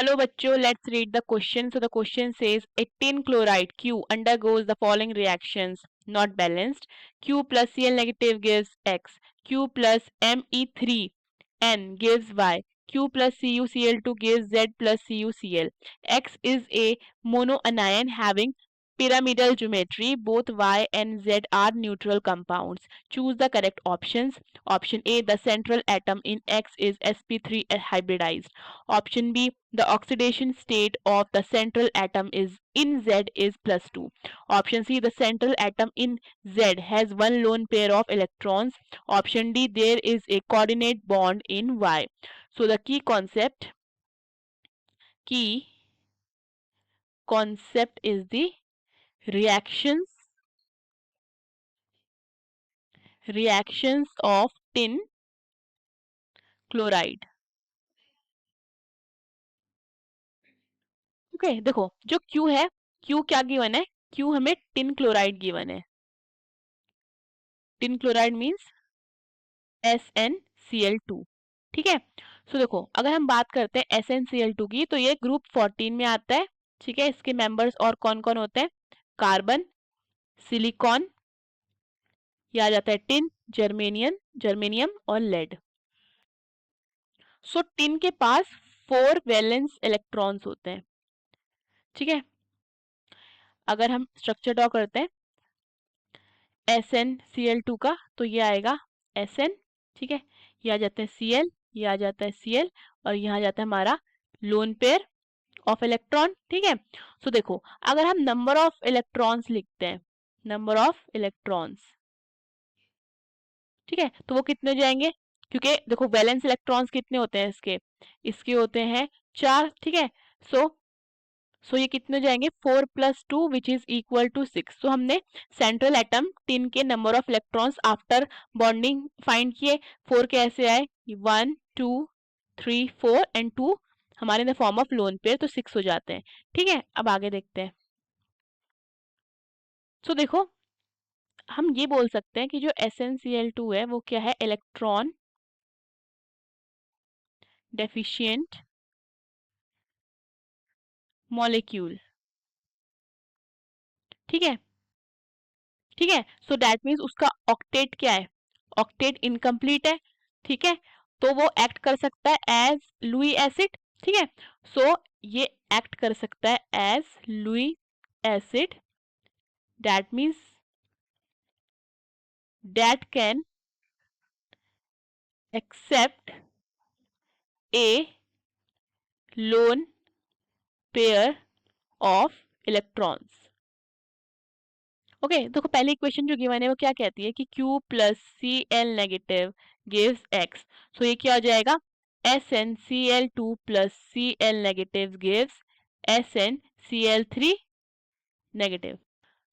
Hello bachcho, let's read the question. So the question says a tin chloride Q undergoes the following reactions not balanced. Q plus Cl negative gives X. Q plus Me3N gives Y. Q plus CuCl2 gives Z plus CuCl. X is a monoanion having pyramidal geometry. Both Y and Z are neutral compounds. Choose the correct options. Option A, the central atom in X is sp3 hybridized. Option B, the oxidation state of the central atom is in Z is +2. Option C, the central atom in Z has one lone pair of electrons. Option D, there is a coordinate bond in Y. So the key concept is the reactions of tin chloride. Okay देखो जो Q है, Q क्या given है? Q हमें tin chloride given है. Tin chloride means SnCl2. ठीक है. सो देखो अगर हम बात करते हैं SnCl2 की तो ये ग्रुप 14 में आता है. ठीक है. इसके मेंबर्स और कौन कौन होते हैं? कार्बन, सिलिकॉन, ये आ जाता है टिन, जर्मेनियम और लेड. सो टिन के पास 4 वैलेंस इलेक्ट्रॉन्स होते हैं. ठीक है. अगर हम स्ट्रक्चर ड्रॉ करते हैं SnCl2 का तो ये आएगा Sn. ठीक है. ये आ जाता है Cl, ये आ जाता है Cl और यहाँ आ जाता है हमारा लोन पेयर ऑफ इलेक्ट्रॉन. ठीक है. सो देखो अगर हम नंबर ऑफ इलेक्ट्रॉन्स लिखते हैं, नंबर ऑफ इलेक्ट्रॉन्स, ठीक है, तो वो कितने हो जाएंगे? क्योंकि देखो वैलेंस इलेक्ट्रॉन्स कितने होते हैं इसके होते हैं 4. ठीक है. सो ये कितने हो जाएंगे? 4 + 2 विच इज इक्वल टू 6. सो हमने सेंट्रल एटम टिन के number of electrons after bonding find किए. 4 कैसे आए? 1 2 3 4 एंड 2 हमारे in the form of lone pair, तो 6 हो जाते हैं. ठीक है. अब आगे देखते हैं. सो देखो हम ये बोल सकते हैं कि जो SnCl2 है वो क्या है? Electron deficient molecule. ठीक है. ठीक है. सो दैट मीन्स उसका ऑक्टेट क्या है? ऑक्टेट इनकम्प्लीट है. ठीक है. तो वो एक्ट कर सकता है एज लुई एसिड. ठीक है. सो ये एक्ट कर सकता है as Lewis acid. That means that can accept a lone pair of electrons. Okay देखो पहली इक्वेशन जो गिवन है वो क्या कहती है कि Q plus Cl negative gives X. So ये क्या हो जाएगा? SnCl2 plus Cl negative gives SnCl3 negative.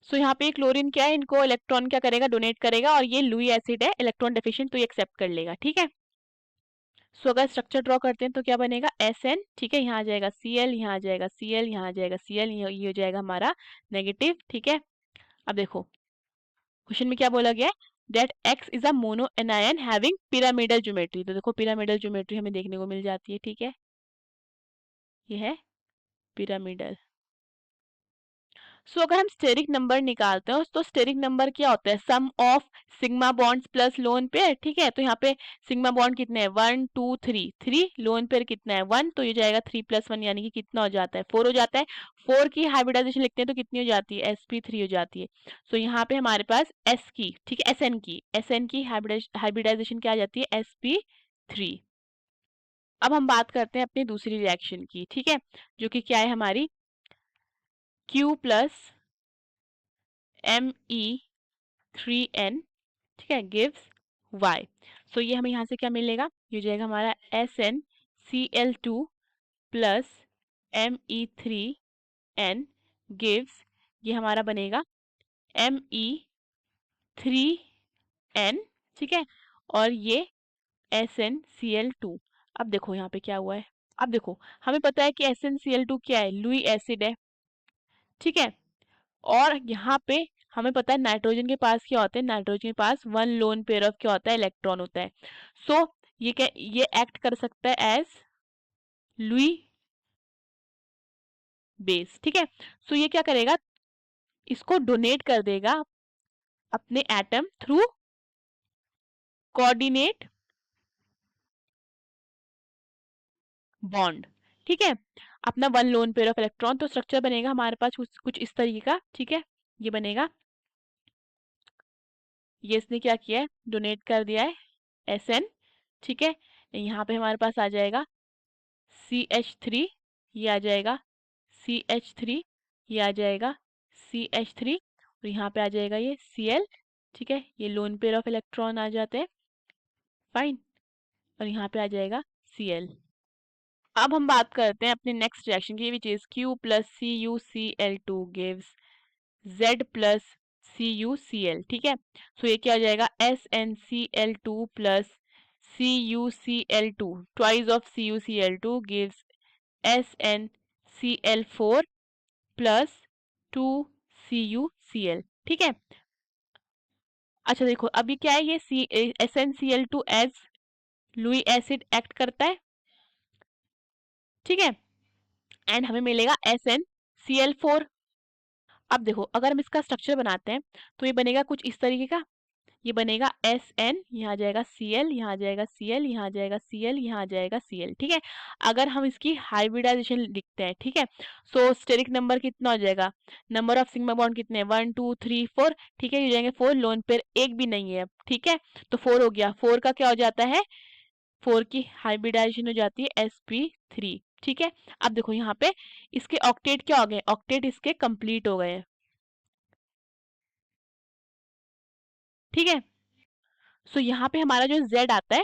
So यहाँ पे क्लोरीन क्या है? इनको इलेक्ट्रॉन क्या करेगा? डोनेट करेगा और ये लुई एसिड है इलेक्ट्रॉन डेफिशिएंट, तो ये एक्सेप्ट कर लेगा. ठीक है. सो अगर स्ट्रक्चर ड्रॉ करते हैं तो क्या बनेगा? Sn. ठीक है. यहाँ आ जाएगा Cl, यहाँ आ जाएगा Cl, यहाँ आ जाएगा Cl, ये हो जाएगा हमारा नेगेटिव. ठीक है. अब देखो क्वेश्चन में क्या बोला गया है? That X is a mono anion having pyramidal geometry. तो देखो पिरामिडल ज्योमेट्री हमें देखने को मिल जाती है. ठीक है. ये है पिरामिडल. सो अगर हम स्टेरिक नंबर निकालते हैं तो स्टेरिक नंबर क्या होता है? Sum of sigma bonds plus lone pair. ठीक है. तो यहाँ पे सिग्मा बॉन्ड कितने हैं? 1 2 3 3. लोन पेयर कितना है? 1. तो ये जाएगा 3 + 1 यानी कि कितना हो जाता है? 4 हो जाता है. 4 की हाइब्रिडाइजेशन लिखते हैं तो कितनी हो जाती है? sp3 हो जाती है. सो यहाँ पे हमारे पास s की, ठीक है, SN की हाइब्रिडाइजेशन क्या आ जाती है? sp3. अब हम बात करते हैं अपनी दूसरी रिएक्शन की. ठीक है. जो कि क्या है हमारी? Q प्लस Me3N, ठीक है, गिव्स Y. सो ये हमें यहाँ से क्या मिलेगा? ये हो जाएगा हमारा SnCl2 प्लस Me3N गिव्स, ये हमारा बनेगा Me3N. ठीक है. और ये SnCl2. अब देखो यहाँ पे क्या हुआ है. अब देखो हमें पता है कि SnCl2 क्या है? लुई एसिड है. ठीक है. और यहाँ पे हमें पता है नाइट्रोजन के पास क्या होता है? नाइट्रोजन के पास वन लोन पेयर ऑफ क्या होता है? इलेक्ट्रॉन होता है. सो ये क्या, ये एक्ट कर सकता है एज लुई बेस, ठीक है। सो ये क्या करेगा, इसको डोनेट कर देगा अपने एटम थ्रू कोऑर्डिनेट बॉन्ड, ठीक है। अपना one loan pair of electron, तो स्ट्रक्चर बनेगा हमारे पास कुछ इस तरीके का, ठीक है। ये बनेगा, ये इसने क्या किया है, डोनेट कर दिया है Sn, ठीक है। यहाँ पे हमारे पास आ जाएगा CH3, ये आ जाएगा CH3, ये आ जाएगा CH3, और यहाँ पे आ जाएगा ये Cl, ठीक है। ये लोन पेयर ऑफ इलेक्ट्रॉन आ जाते हैं, फाइन, और यहाँ पे आ जाएगा Cl। अब हम बात करते हैं अपने नेक्स्ट रिएक्शन की, which is Q plus CuCl2 gives Z plus CuCl, ठीक है। सो ये क्या हो जाएगा, SnCl2 plus CuCl2 twice of CuCl2 gives SnCl4 plus 2CuCl, ठीक है। अच्छा देखो अभी क्या है, ये SnCl2 as Lewis acid act करता है, ठीक है, एंड हमें मिलेगा SnCl4। अब देखो अगर हम इसका स्ट्रक्चर बनाते हैं तो ये बनेगा कुछ इस तरीके का, ये बनेगा Sn, यहाँ आ जाएगा Cl, यहाँ आ जाएगा Cl, यहाँ आ जाएगा Cl, यहाँ आ जाएगा Cl, ठीक है। अगर हम इसकी हाइब्रिडाइजेशन लिखते हैं, ठीक है, सो स्टेरिक नंबर कितना हो जाएगा, नंबर ऑफ सिग्मा बॉन्ड कितने, 1 2 3 4, ठीक है, ये हो जाएंगे 4, लोन पेयर एक भी नहीं है, ठीक है, तो 4 हो गया। 4 का क्या हो जाता है, 4 की हाइब्रिडाइजेशन हो जाती है sp3, ठीक है। अब देखो यहाँ पे इसके ऑक्टेट क्या हो गए, ऑक्टेट इसके कंप्लीट हो गए हैं, ठीक है। सो यहाँ पे हमारा जो Z आता है,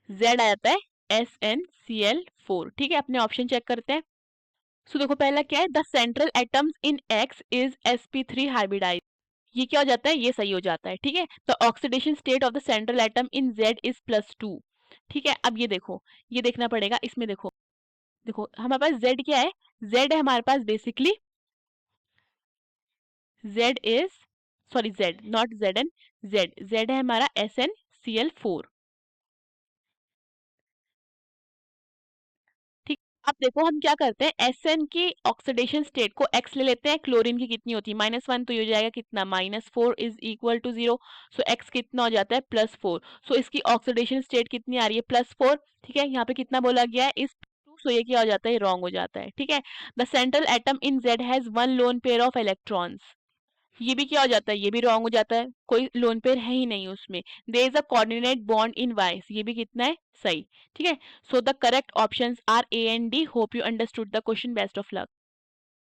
Z आ जाता है SnCl4, ठीक है। अपने ऑप्शन चेक करते हैं। सो देखो पहला क्या है, the central atoms in X is sp3 hybridize, ये क्या हो जाता है, ये सही हो जाता है, ठीक है। The oxidation state of the central atom in Z is +2, ठीक है। अब ये देखो, ये देखना पड़ेगा, इसमें देखो, देखो हमारे पास Z क्या है, Z है हमारे पास बेसिकली, Z इज, sorry Z not Zn, Z है हमारा SnCl4, ठीक। अब देखो हम क्या करते हैं, Sn की ऑक्सीडेशन स्टेट को x ले लेते हैं, क्लोरीन की कितनी होती है -1, तो ये हो जाएगा कितना, -4 is equal to 0, so x कितना हो जाता है +4, सो इसकी ऑक्सीडेशन स्टेट कितनी आ रही है, +4, ठीक है। यहाँ पे कितना बोला गया है, इस सो ये क्या हो जाता है, रॉन्ग हो जाता है, ठीक है। The central atom in Z has one loan pair of electrons, ये भी क्या हो जाता है, ये भी रॉन्ग हो जाता है, कोई लोन पेयर है ही नहीं उसमें। There is a coordinate bond in Y, ये भी कितना है, सही, ठीक है। So the correct options are A and D। Hope you understood the question, best of luck.